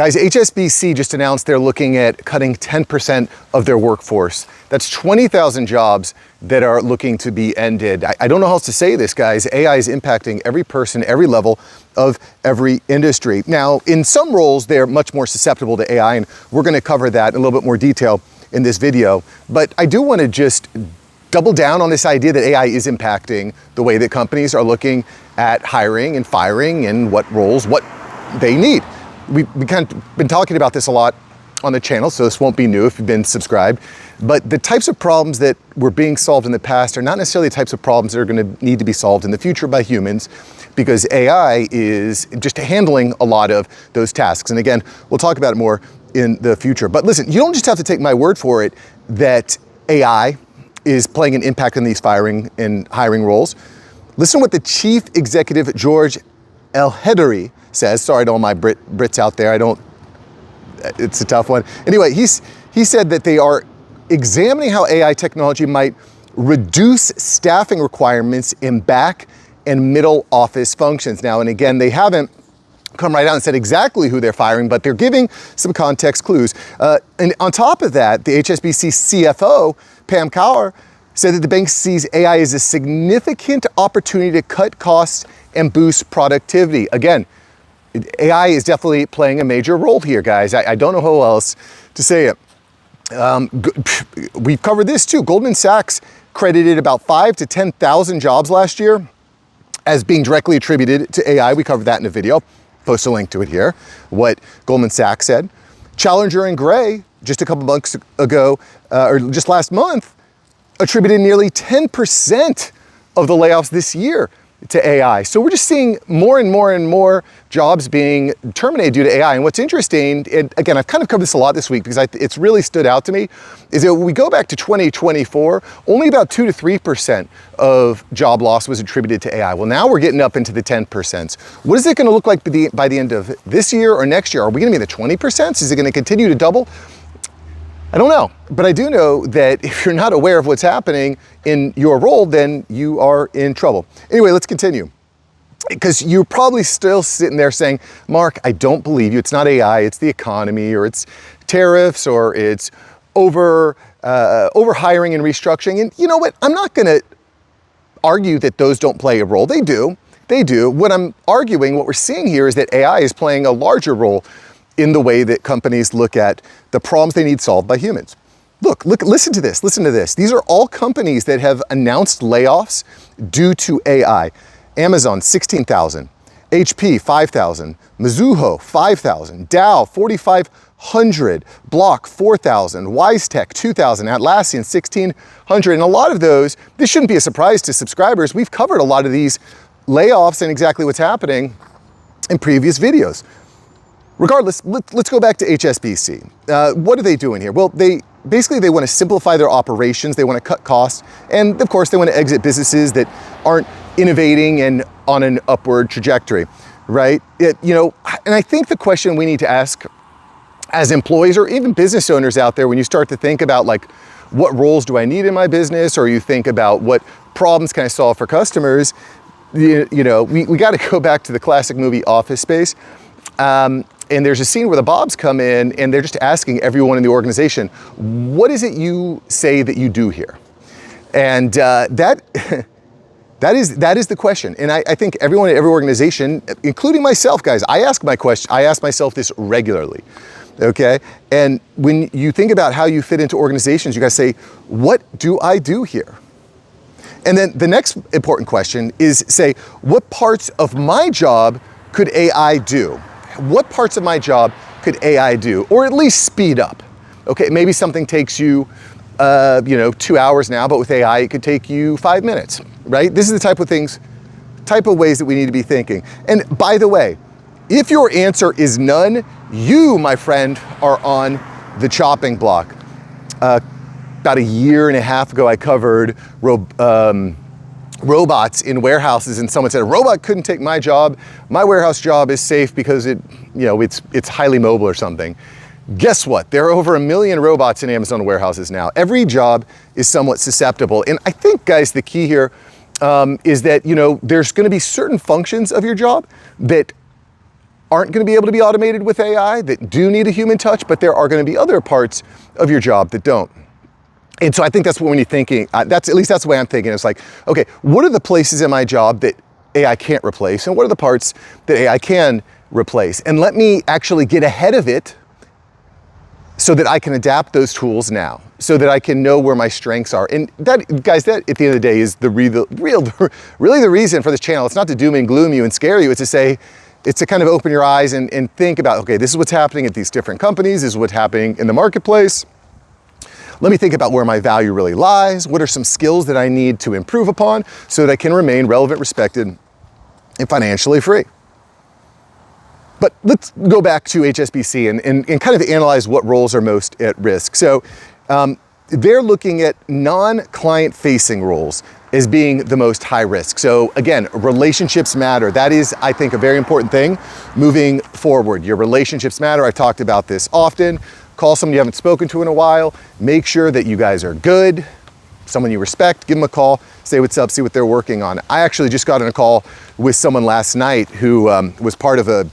Guys, HSBC just announced they're looking at cutting 10% of their workforce. That's 20,000 jobs that are looking to be ended. I don't know how else to say this, guys. AI is impacting every person, every level of every industry. Now, in some roles, they're much more susceptible to AI, and we're going to cover that in a little bit more detail in this video. But I do want to just double down on this idea that AI is impacting the way that companies are looking at hiring and firing and what roles, what they need. We kind of been talking about this a lot on the channel, so this won't be new if you've been subscribed. But the types of problems that were being solved in the past are not necessarily the types of problems that are going to need to be solved in the future by humans, because AI is just handling a lot of those tasks. And again, we'll talk about it more in the future. But listen, you don't just have to take my word for it that AI is playing an impact on these firing and hiring roles. Listen to what the chief executive, George El-Hedary, says. Sorry to all my Brits out there. It's a tough one. Anyway, he said that they are examining how AI technology might reduce staffing requirements in back and middle office functions. Now, and again, they haven't come right out and said exactly who they're firing, but they're giving some context clues. And on top of that, the HSBC CFO, Pam Kaur, said that the bank sees AI as a significant opportunity to cut costs and boost productivity. Again, AI is definitely playing a major role here, guys. I don't know how else to say it. We've covered this too. Goldman Sachs credited about 5,000 to 10,000 jobs last year as being directly attributed to AI. We covered that in a video. Post a link to it here, what Goldman Sachs said. Challenger and Gray, just a couple months ago, or just last month, attributed nearly 10% of the layoffs this year to AI. So we're just seeing more and more and more jobs being terminated due to AI. And what's interesting, and again, I've kind of covered this a lot this week because it's really stood out to me, is that when we go back to 2024, only about 2 to 3% of job loss was attributed to AI. Well, now we're getting up into the 10%. What is it going to look like by the end of this year or next year? Are we going to be in the 20%? Is it going to continue to double? I don't know, but I do know that if you're not aware of what's happening in your role, then you are in trouble. Anyway, let's continue. Because you're probably still sitting there saying, Mark, I don't believe you. It's not AI, it's the economy, or it's tariffs, or it's over hiring and restructuring. And you know what? I'm not going to argue that those don't play a role. They do. They do. What I'm arguing, what we're seeing here is that AI is playing a larger role in the way that companies look at the problems they need solved by humans. Look, listen to this, listen to this. These are all companies that have announced layoffs due to AI. Amazon, 16,000, HP, 5,000, Mizuho, 5,000, Dow, 4,500, Block, 4,000, WiseTech, 2,000, Atlassian, 1,600. And a lot of those, this shouldn't be a surprise to subscribers. We've covered a lot of these layoffs and exactly what's happening in previous videos. Regardless, let's go back to HSBC. What are they doing here? Well, they want to simplify their operations. They want to cut costs. And of course, they want to exit businesses that aren't innovating and on an upward trajectory, right? And I think the question we need to ask as employees or even business owners out there, when you start to think about like, what roles do I need in my business? Or you think about what problems can I solve for customers? We got to go back to the classic movie Office Space. And there's a scene where the Bobs come in and they're just asking everyone in the organization, what is it you say that you do here? And that is the question. And I think everyone at every organization, including myself, guys, I ask myself this regularly, okay? And when you think about how you fit into organizations, you guys say, what do I do here? And then the next important question is say, what parts of my job could AI do? What parts of my job could AI do, or at least speed up? Okay, maybe something takes you, 2 hours now, but with AI, it could take you 5 minutes, right? This is the type of ways that we need to be thinking. And by the way, if your answer is none, you, my friend, are on the chopping block. About a year and a half ago, I covered robots in warehouses, and someone said a robot couldn't take my job. My warehouse job is safe because it's highly mobile or something. Guess what? There are over 1 million robots in Amazon warehouses now. Every job is somewhat susceptible. And I think, guys, the key here is that, there's going to be certain functions of your job that aren't going to be able to be automated with AI, that do need a human touch, but there are going to be other parts of your job that don't. And so I think that's when you're thinking, that's the way I'm thinking. It's like, okay, what are the places in my job that AI can't replace, and what are the parts that AI can replace? And let me actually get ahead of it so that I can adapt those tools now, so that I can know where my strengths are. And that, guys, that at the end of the day is really the reason for this channel. It's not to doom and gloom you and scare you. It's to say, it's to kind of open your eyes and think about, okay, this is what's happening at these different companies. This is what's happening in the marketplace. Let me think about where my value really lies. What are some skills that I need to improve upon so that I can remain relevant, respected, and financially free? But let's go back to HSBC and kind of analyze what roles are most at risk. So they're looking at non-client facing roles as being the most high risk. So again, relationships matter. That is, I think, a very important thing moving forward. Your relationships matter. I've talked about this often. Call someone you haven't spoken to in a while. Make sure that you guys are good. Someone you respect, give them a call, say what's up, see what they're working on. I actually just got on a call with someone last night who was part of a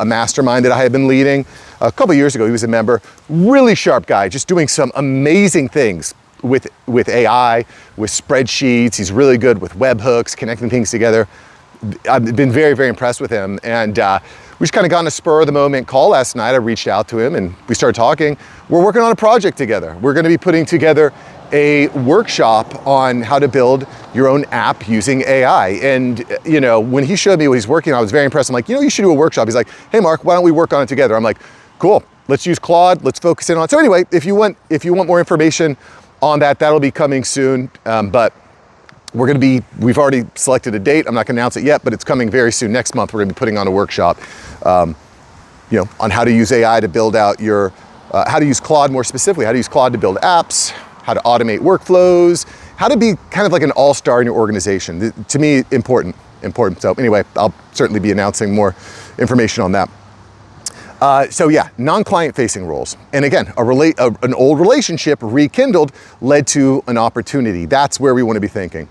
mastermind that I had been leading a couple years ago. He was a member, really sharp guy, just doing some amazing things with AI, with spreadsheets. He's really good with webhooks, connecting things together. I've been very, very impressed with him. And we just kind of got on a spur of the moment call last night. I reached out to him and we started talking. We're working on a project together. We're going to be putting together a workshop on how to build your own app using AI. And, you know, when he showed me what he's working on, I was very impressed. I'm like, you know, you should do a workshop. He's like, hey, Mark, why don't we work on it together? I'm like, cool, let's use Claude. Let's focus in on it. So anyway, if you want more information on that, that'll be coming soon. But we've already selected a date. I'm not gonna announce it yet, but it's coming very soon. Next month, we're gonna be putting on a workshop, on how to use AI to build out your, how to use Claude more specifically, how to use Claude to build apps, how to automate workflows, how to be kind of like an all-star in your organization. To me, important. So anyway, I'll certainly be announcing more information on that. So yeah, non-client facing roles. And again, an old relationship rekindled led to an opportunity. That's where we want to be thinking.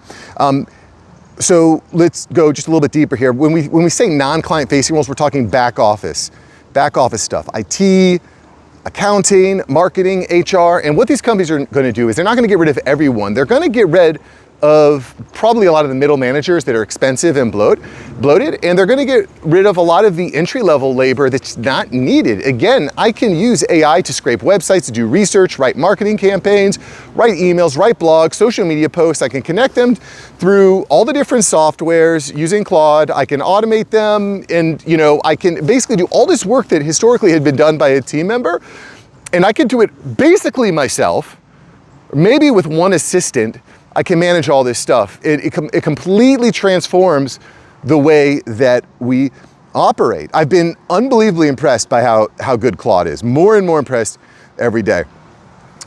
So let's go just a little bit deeper here. When we say non-client facing roles, we're talking back office stuff, IT, accounting, marketing, HR. And what these companies are going to do is they're not going to get rid of everyone. They're going to get rid of probably a lot of the middle managers that are expensive and bloated, and they're going to get rid of a lot of the entry-level labor that's not needed. Again, I can use AI to scrape websites, to do research, write marketing campaigns, write emails, write blogs, social media posts. I can connect them through all the different softwares using Claude. I can automate them, and I can basically do all this work that historically had been done by a team member, and I can do it basically myself, maybe with one assistant. I can manage all this stuff. It completely transforms the way that we operate. I've been unbelievably impressed by how good Claude is. More and more impressed every day.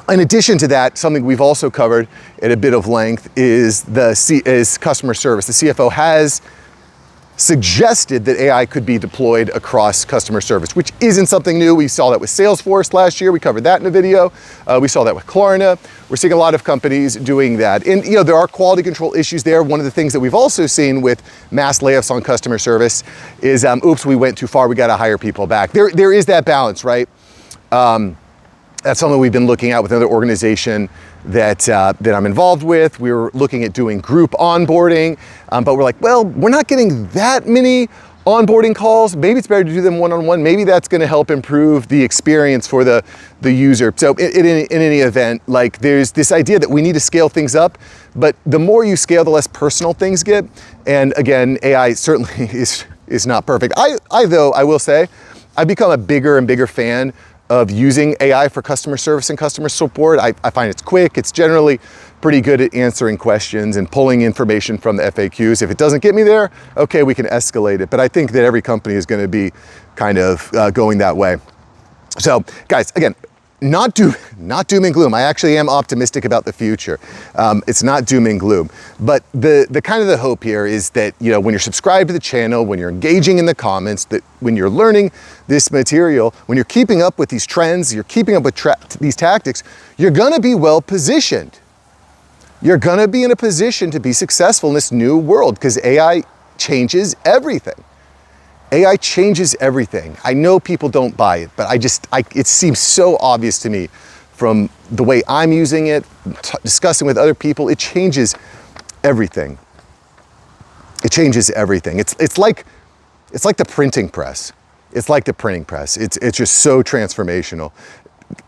In addition to that, something we've also covered at a bit of length is customer service. The CFO has suggested that AI could be deployed across customer service, which isn't something new. We saw that with Salesforce last year. We covered that in a video. We saw that with Klarna. We're seeing a lot of companies doing that. And there are quality control issues there. One of the things that we've also seen with mass layoffs on customer service is, oops, we went too far. We got to hire people back. There is that balance, right? That's something we've been looking at with another organization that I'm involved with. We were looking at doing group onboarding, but we're like, well, we're not getting that many onboarding calls. Maybe it's better to do them one-on-one. Maybe that's going to help improve the experience for the user. So in any event, like there's this idea that we need to scale things up, but the more you scale, the less personal things get. And again, AI certainly is not perfect. I will say, I've become a bigger and bigger fan of using AI for customer service and customer support. I find it's quick. It's generally pretty good at answering questions and pulling information from the FAQs. If it doesn't get me there, okay, we can escalate it. But I think that every company is going to be kind of going that way. So guys, again, not doom and gloom. I actually am optimistic about the future. It's not doom and gloom, but the kind of the hope here is that, when you're subscribed to the channel, when you're engaging in the comments, that when you're learning this material, when you're keeping up with these trends, you're keeping up with these tactics, you're gonna be well positioned. You're gonna be in a position to be successful in this new world because AI changes everything. AI changes everything. I know people don't buy it, but it seems so obvious to me from the way I'm using it, discussing with other people. It changes everything. It changes everything. It's like the printing press. It's like the printing press. It's just so transformational.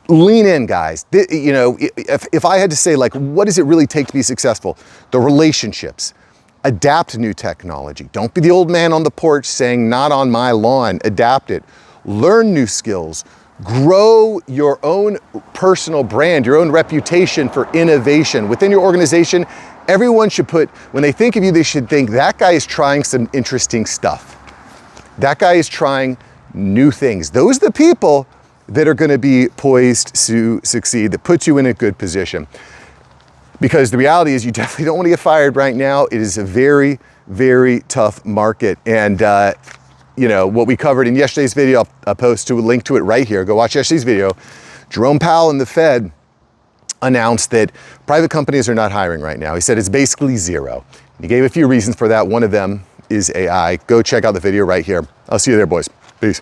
Lean in, guys. You know, if I had to say, like, what does it really take to be successful? The relationships. Adapt new technology. Don't be the old man on the porch saying, not on my lawn. Adapt it. Learn new skills. Grow your own personal brand, your own reputation for innovation. Within your organization, everyone should when they think of you, they should think, that guy is trying some interesting stuff. That guy is trying new things. Those are the people that are going to be poised to succeed, that put you in a good position. Because the reality is, you definitely don't want to get fired right now. It is a very, very tough market. And you know, what we covered in yesterday's video, I'll post a link to it right here. Go watch yesterday's video. Jerome Powell and the Fed announced that private companies are not hiring right now. He said it's basically zero. He gave a few reasons for that. One of them is AI. Go check out the video right here. I'll see you there, boys. Peace.